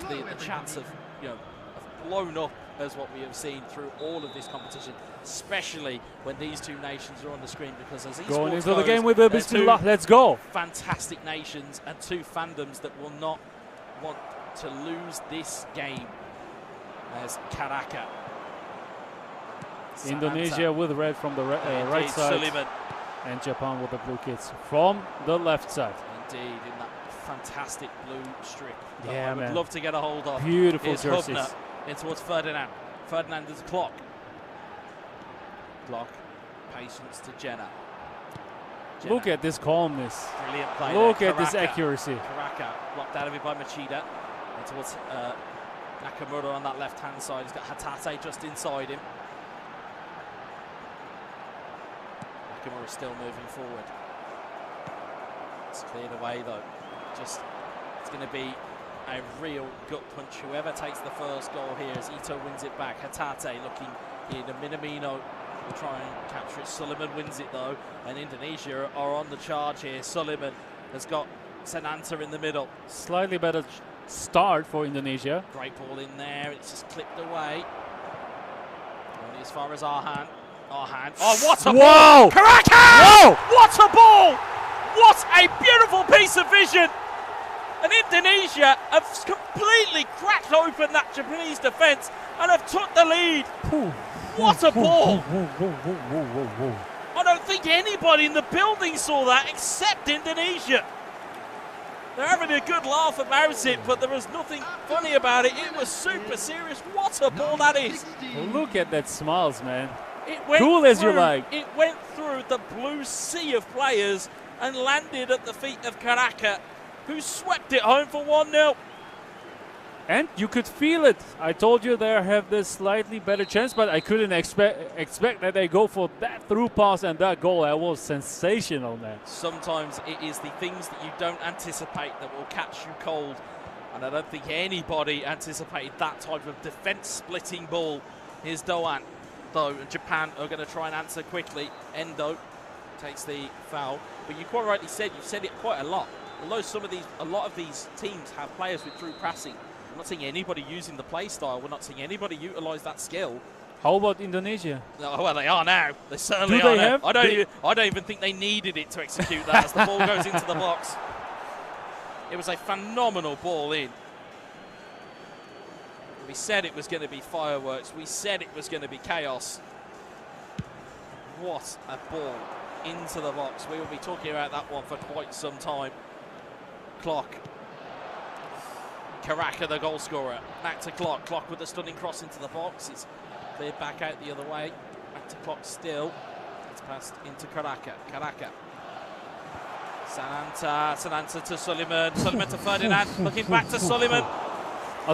the chance of, of blown up as what we have seen through all of this competition, especially when these two nations are on the screen, because as going into the game with a bismillah, let's go. Fantastic nations and two fandoms that will not want to lose this game. There's Karaka. Indonesia with red from the right side. Suleiman. And Japan with the blue kits from the left side. Indeed, in that fantastic blue strip. Yeah, I would love to get a hold of. Beautiful Here's jerseys. Hubner in towards Ferdinand. Ferdinand is Clock. Clock. Patience to Jenna. Look at this calmness. Brilliant play. Look there. at this accuracy. Karaka blocked out of it by Machida. In towards Nakamura on that left-hand side. He's got Hatate just inside him. Nakamura still moving forward. It's cleared away though. It's going to be a real gut punch. Whoever takes the first goal here as Ito wins it back. Hatate looking in. Minamino will try and capture it. Suleiman wins it though, and Indonesia are on the charge here. Suleiman has got Sananta in the middle. Slightly better start for Indonesia. Great ball in there. It's just clipped away. Only as far as Arhan. Arhan. Oh, what a ball! Karaka! Whoa! What a ball! What a beautiful piece of vision! And Indonesia have completely cracked open that Japanese defence and have took the lead. What a ball! I don't think anybody in the building saw that except Indonesia. They're having a good laugh about it, but there was nothing funny about it. It was super serious. What a ball that is! Look at that smiles, man. It went cool through, as you like. It went through the blue sea of players and landed at the feet of Karaka, who swept it home for 1-0. And you could feel it. I told you they have this slightly better chance, but I couldn't expect that they go for that through pass and that goal. That was sensational, man. Sometimes it is the things that you don't anticipate that will catch you cold. And I don't think anybody anticipated that type of defense-splitting ball. Here's Doan, though, and Japan are going to try and answer quickly. Endo takes the foul. But you quite rightly said, you've said it quite a lot. Although a lot of these teams have players with through passing, we're not seeing anybody using the play style. We're not seeing anybody utilise that skill. How about Indonesia? Oh, well, they are now. They certainly Do are they now. have? I don't even think they needed it to execute that as the ball goes into the box. It was a phenomenal ball in. We said it was going to be fireworks. We said it was going to be chaos. What a ball into the box. We will be talking about that one for quite some time. Clock. Karaka, the goal scorer. Back to Clock. Clock with the stunning cross into the box. It's cleared back out the other way. Back to Clock still. It's passed into Karaka. Karaka. Sananta to Suleiman. Suleiman to Ferdinand. Looking back to Suleiman.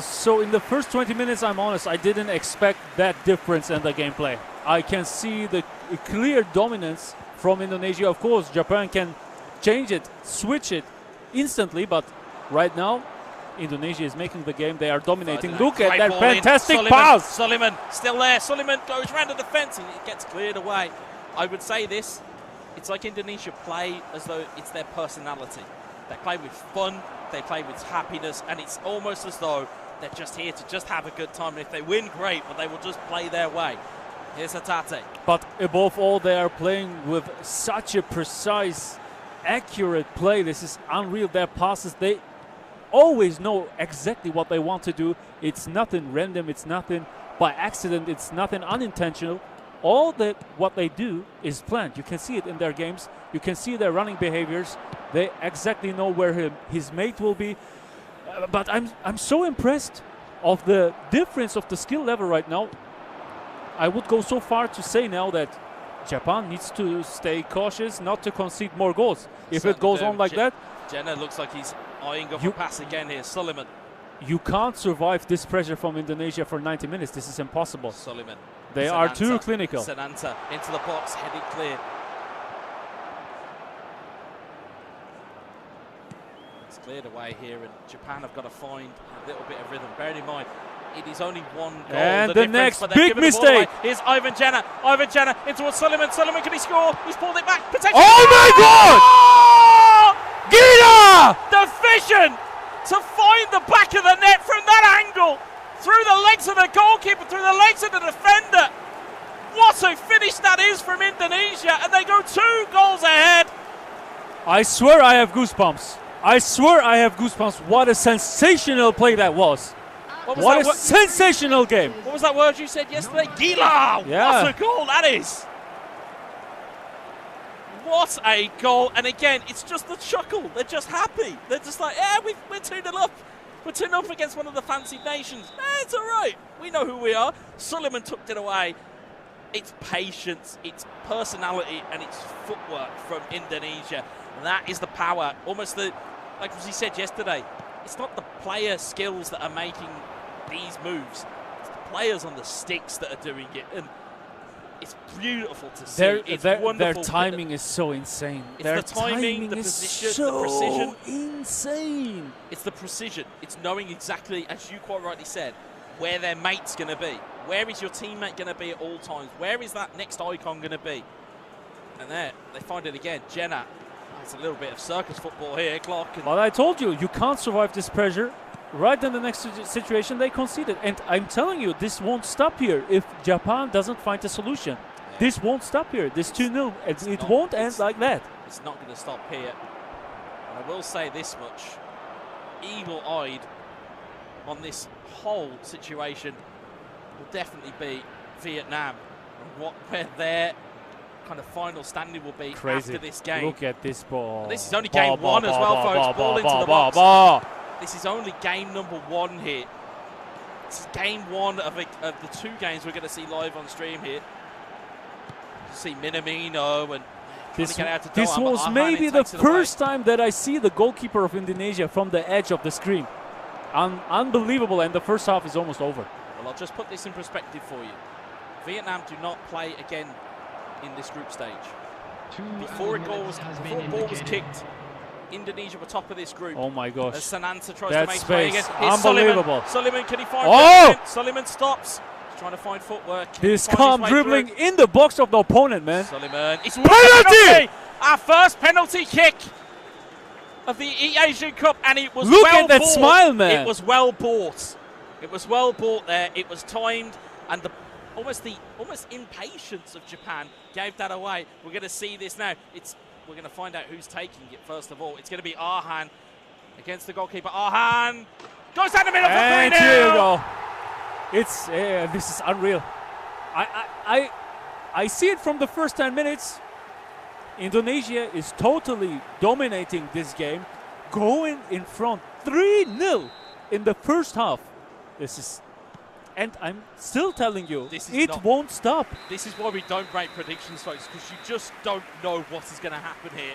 So in the first 20 minutes, I'm honest, I didn't expect that difference in the gameplay. I can see the clear dominance from Indonesia. Of course, Japan can change it, switch it instantly, but right now, Indonesia is making the game. They are dominating. Look at that fantastic pass. Suleiman still there. Suleiman goes round the defence and it gets cleared away. I would say this, it's like Indonesia play as though it's their personality. They play with fun, they play with happiness, and it's almost as though they're just here to just have a good time. And if they win, great, but they will just play their way. Here's Hatate. But above all, they are playing with such a precise, accurate play. This is unreal. Their passes, they always know exactly what they want to do. It's nothing random. It's nothing by accident. It's nothing unintentional. All that what they do is planned. You can see it in their games. You can see their running behaviors. They exactly know where his mate will be. But I'm so impressed of the difference of the skill level right now. I would go so far to say now that Japan needs to stay cautious, not to concede more goals. If it goes on like that, Jenna looks like he's eyeing up a pass again here. Suleiman. You can't survive this pressure from Indonesia for 90 minutes. This is impossible. Suleiman. They are too clinical. Sananta into the box, headed clear. It's cleared away here, and Japan have got to find a little bit of rhythm. Bearing in mind, it is only one goal. And the next big mistake. Here's Ivan Jenna. Ivan Jenna into Suleiman. Suleiman, can he score? He's pulled it back. Potentially. Oh my God! Oh! Gina! The vision to find the back of the net from that into the defender. What a finish that is from Indonesia, and they go 2 goals ahead. I swear I have goosebumps. I swear I have goosebumps. What a sensational play that was. What a sensational game. What was that word you said yesterday? Gila! Yeah. What a goal that is. What a goal. And again, it's just the chuckle. They're just happy. They're just like, yeah, we're 2-0 up. We're 2-0 up against one of the fancied nations. It's all right. We know who we are. Suleiman tucked it away. It's patience, it's personality, and it's footwork from Indonesia. And that is the power. Almost like he said yesterday, it's not the player skills that are making these moves. It's the players on the sticks that are doing it. And it's beautiful to see. It's wonderful. Their timing is so insane. It's the timing, the position, the precision. Insane. It's the precision. It's knowing exactly, as you quite rightly said, where their mate's going to be. Where is your teammate going to be at all times? Where is that next icon going to be? And there, they find it again. Jenna. It's a little bit of circus football here, Clark. But I told you, you can't survive this pressure. Right in the next situation, they conceded. And I'm telling you, this won't stop here if Japan doesn't find a solution. Yeah. This won't stop here. This 2-0. It won't end like that. It's not going to stop here. And I will say this much. Eagle-eyed on this whole situation will definitely be Vietnam. And where their kind of final standing will be after this game. Look at this ball. And this is only game 1 as well, folks. Ball into the box. This is only game number 1 here. This is game 1 of the 2 games we're going to see live on stream here. You see Minamino and this was maybe the first time that I see the goalkeeper of Indonesia from the edge of the screen. Unbelievable, and the first half is almost over. Well, I'll just put this in perspective for you. Vietnam do not play again in this group stage. Before a ball was kicked, Indonesia were top of this group. Oh my gosh. As Sananta tries that to make space. play again. Unbelievable. Suleiman, can he find it? Suleiman stops. He's trying to find footwork. This calm dribbling in the box of the opponent, man. Suleiman. It's penalty! Our first penalty kick of the Asian Cup, and it was Look at that smile, man. It was well bought. It was well bought there. It was timed, and the almost impatience of Japan gave that away. We're going to see this now. We're going to find out who's taking it first of all. It's going to be Arhan against the goalkeeper. Arhan goes down the middle for 3-0. And here you go. It's this is unreal. I see it from the first 10 minutes. Indonesia is totally dominating this game, going in front 3-0 in the first half. This is, and I'm still telling you, it won't stop. This is why we don't break predictions, folks, because you just don't know what is going to happen here,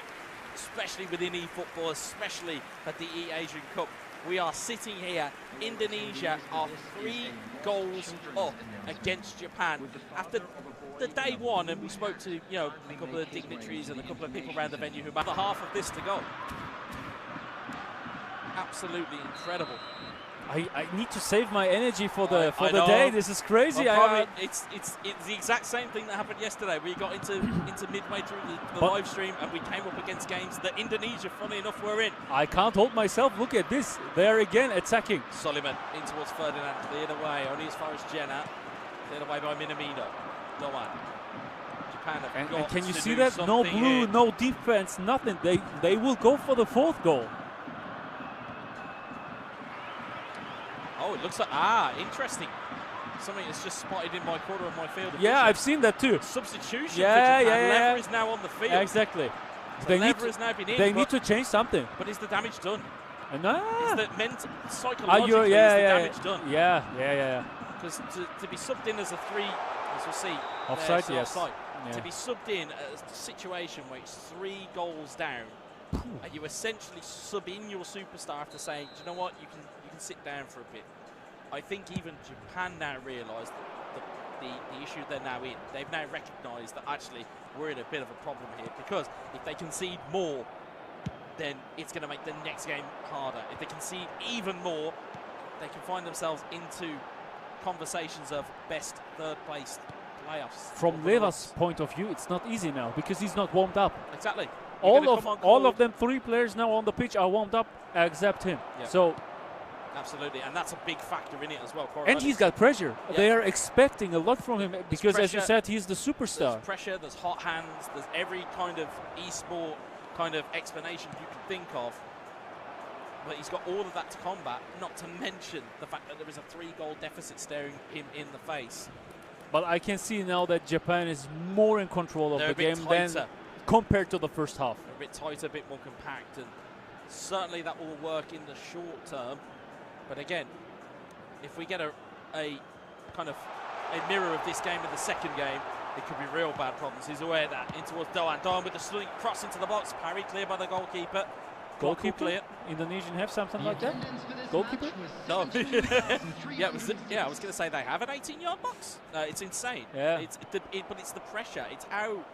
especially within eFootball, especially at the Asian Cup. We are sitting here. Indonesia are 3 goals up against Japan after the day 1, and we spoke to a couple of dignitaries and a couple of people around the venue who had the half of this to go. Absolutely incredible. I need to save my energy for the day. This is crazy. It's the exact same thing that happened yesterday. We got into midway through the live stream, and we came up against games that Indonesia, funny enough, were in. I can't hold myself. Look at this. They're again attacking. Suleiman in towards Ferdinand, cleared away, only as far as Jenna. Cleared away by Minamino. No one. Japan have got and can you to see do that? No blue, here. no defense, nothing. They will go for the 4th goal. Oh, it looks like, interesting. Something that's just spotted in my corner of my field. Yeah, I've seen that too. Substitution for Japan. Lever is now on the field. Yeah, exactly. So they need to change something. But is the damage done? No. Is the psychologically is the damage done? Yeah. Because to be subbed in as a 3, as we'll see. Offside, yes. Offside. Yeah. To be subbed in a situation where it's 3 goals down, and you essentially sub in your superstar after saying, do you know what, you can sit down for a bit. I think even Japan now realise the issue they're now in. They've now recognised that actually we're in a bit of a problem here, because if they concede more, then it's going to make the next game harder. If they concede even more, they can find themselves into conversations of best 3rd placed playoffs. From Leva's point of view, it's not easy now because he's not warmed up. Absolutely, and that's a big factor in it as well. And he's got pressure. Yeah. They are expecting a lot from him because, pressure, as you said, he's the superstar. There's pressure, there's hot hands, there's every kind of e-sport kind of explanation you can think of. But he's got all of that to combat, not to mention the fact that there is a 3-goal deficit staring him in the face. But I can see now that Japan is more in control of the game than compared to the first half. They're a bit tighter, a bit more compact, and certainly that will work in the short term. But again, if we get a kind of a mirror of this game in the second game, it could be real bad problems. He's aware of that. In towards Doan. Doan with the sling cross into the box. Parry clear by the goalkeeper. Goalkeeper? Clear. Indonesian have something like that? Goalkeeper? No. I was going to say they have an 18-yard box. It's insane. Yeah. But it's the pressure. It's how,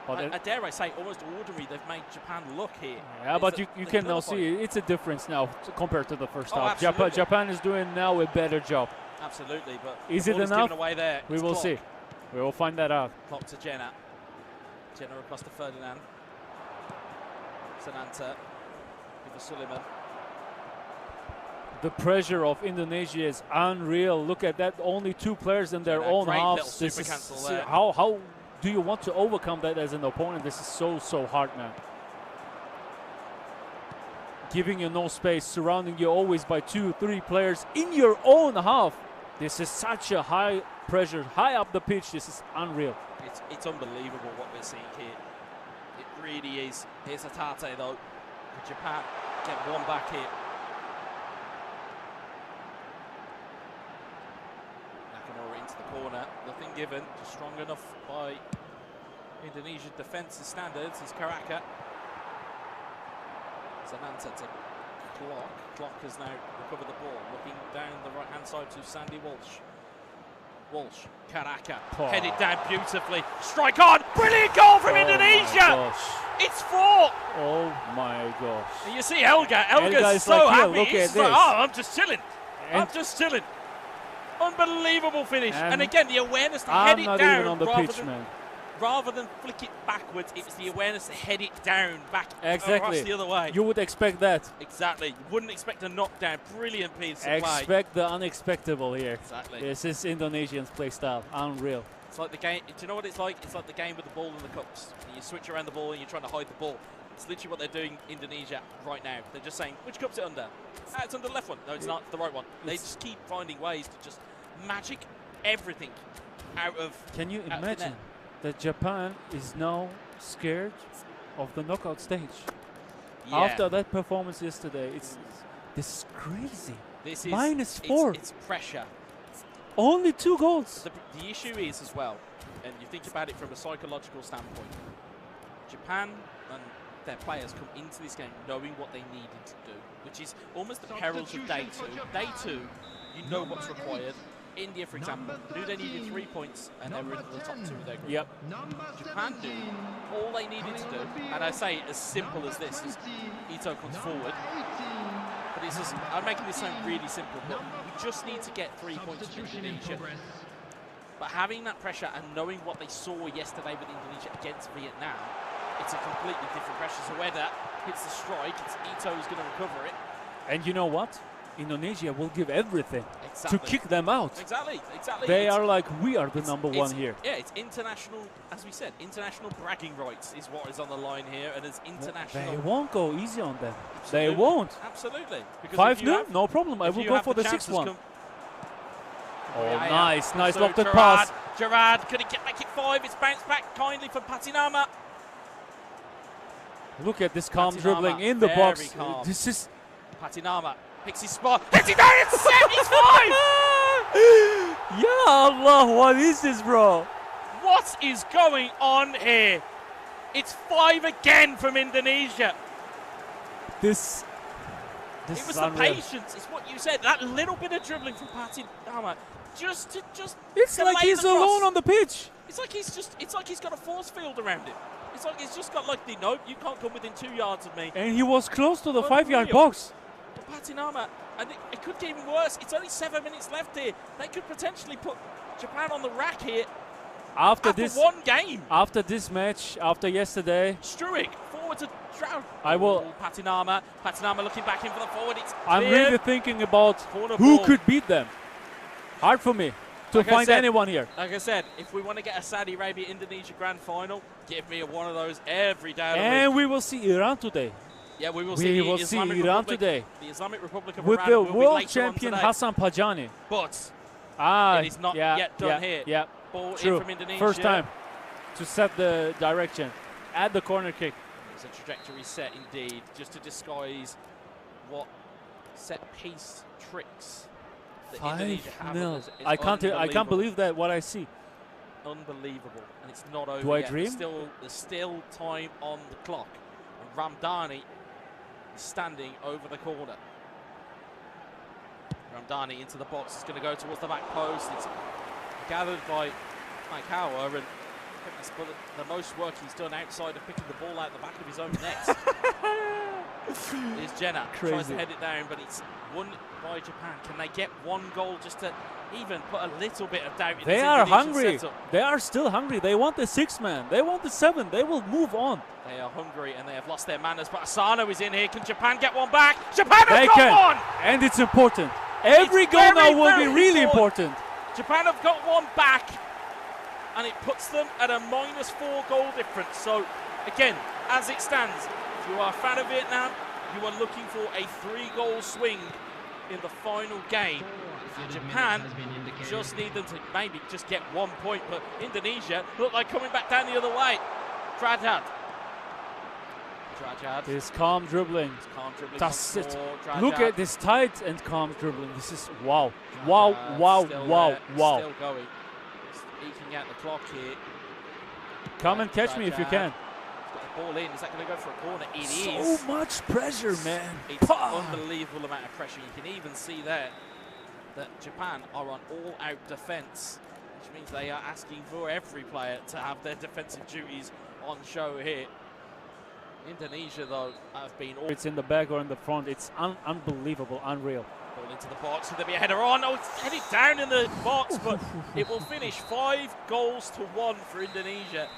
I dare I say, almost ordinary they've made Japan look here. Yeah, but you can now see it's a difference now compared to the first half. Absolutely. Japan is doing now a better job. Absolutely, but is it enough? Away there. We will see. We will find that out. Clock to Jenna. Jenna across to Ferdinand. Sananta. Give Suleiman. The pressure of Indonesia is unreal. Look at that. Only 2 players in their own halves. This is how do you want to overcome that as an opponent? This is so hard, man. Giving you no space, surrounding you always by 2-3 players in your own half. This is such a high pressure, high up the pitch. This is unreal. It's unbelievable what we're seeing here. It really is. Here's Hatate though. Japan get one back here. Nakamura into the corner. Nothing given. Just strong enough by Indonesian defensive standards is Karaka. Sananta to Clock. Clock has now recovered the ball. Looking down the right-hand side to Sandy Walsh. Walsh, Karaka, headed down beautifully. Strike on! Brilliant goal from Indonesia! It's 4! Oh my gosh. And you see Elga's so like, happy. Look He's at like, this. oh, I'm just chilling. I'm just chilling. Unbelievable finish. And again, the awareness to head it down. I'm not even on the pitch, man. Rather than flick it backwards, it was the awareness to head it down, back exactly. across the other way. You would expect that. Exactly. You wouldn't expect a knockdown. Brilliant piece of play. Expect the unexpectable here. Exactly. This is Indonesian's play style. Unreal. It's like the game. Do you know what it's like? It's like the game with the ball and the cups. And you switch around the ball and you're trying to hide the ball. It's literally what they're doing in Indonesia right now. They're just saying, which cup's it under? Ah, it's under the left one. No, it's not. The right one. They just keep finding ways to just magic everything out of. Can you imagine that Japan is now scared of the knockout stage? Yeah. After that performance yesterday, this is crazy. This is -4. It's pressure. Only 2 goals. The issue is as well, and you think about it from a psychological standpoint. Japan and their players come into this game knowing what they needed to do, which is almost the perils of day 2. Day 2, you know what's required. India, for example, knew they needed 3 points and they were in the top 2 of their group. Yep. Japan knew all they needed to do, and I say as simple as this, as Ito comes forward. But it's just, I'm making this sound really simple, but we just need to get 3 points from Indonesia. But having that pressure and knowing what they saw yesterday with Indonesia against Vietnam, it's a completely different pressure. So where that hits the strike, it's Ito who's going to recover it. And you know what? Indonesia will give everything to kick them out. Exactly. They are like, we are the number 1 here. Yeah, it's international, as we said, international bragging rights is what is on the line here, and as international. They won't go easy on them. Absolutely. They won't. Absolutely. 5-0, no problem. I will go for the 6-1. Oh, nice lofted pass. Gerard, could he make it 5? It's bounced back kindly from Patinama. Look at this calm dribbling in the box. This is Patinama. Picks his spot. Hits it down. It's set. It's 5. Ya Allah, what is this, bro? What is going on here? It's 5 again from Indonesia. This it was the patience. It's what you said. That little bit of dribbling from Patinama, just. It's like he's alone on the pitch. It's like he's got a force field around him. It's like he's just got nope, you can't come within 2 yards of me. And he was close to the 5-yard box. Patinama, and it could get even worse. It's only 7 minutes left here. They could potentially put Japan on the rack here after this 1 game. After this match, after yesterday. Struik forward to I will. Patinama looking back in for the forward. It's I'm clear. really thinking about Corner who ball. could beat them. Hard for me to Like I find said- anyone here. Like I said, if we want to get a Saudi Arabia-Indonesia grand final, give me one of those every day of the And week. we will see Iran today. Yeah, we will We see will the see Islamic Iran Republic, today the Islamic Republic of with Iran the will be world later on champion today. Hassan Pajani. But Ah, it is not yeah, yet done yeah, here. Yeah, ball true. in from Indonesia. First time to set the direction at the corner kick. It's a trajectory set indeed, just to disguise what set-piece tricks that Indonesia have. 5-0. It's I can't unbelievable. believe that what I see. Unbelievable, and it's not over Do I yet. dream? There's still time on the clock, and Ramdani is standing over the corner. Ramdani into the box. It's going to go towards the back post. It's gathered by Mike Hauer, and I think that's the most work he's done outside of picking the ball out the back of his own net. Is Jenna tries Crazy. to head it down, but it's won by Japan. Can they get one goal just to even put a little bit of doubt in They this are Indonesian hungry. setup? They are still hungry. They want the 6-man. They want the 7. They will move on. They are hungry and they have lost their manners, but Asano is in here. Can Japan get one back? Japan They have got can. one! And it's important. Every It's goal now very, will be very really important. Japan have got one back, and it puts them at a -4 goal difference. So, again, as it stands, if you are a fan of Vietnam, you are looking for a 3-goal swing in the final game. Japan just need them to maybe just get 1 point, but Indonesia look like coming back down the other way. Drajad. This calm dribbling. Calm dribbling That's once it. more. Drajad. Look at this tight and calm dribbling. This is wow. Wow, wow, Still wow, there, wow. Still going. Just eking out the clock here. Come and catch me if you can. He's got the ball in. Is that going to go for a corner? It So is. much pressure, man. It's Pah! unbelievable amount of pressure. You can even see there that Japan are on all-out defence, which means they are asking for every player to have their defensive duties on show here. Indonesia, though, have been all It's in the back or in the front. It's unbelievable, unreal. ball into the box. Will there be a header on? Oh, it's headed down in the box, but it will finish 5-1 for Indonesia.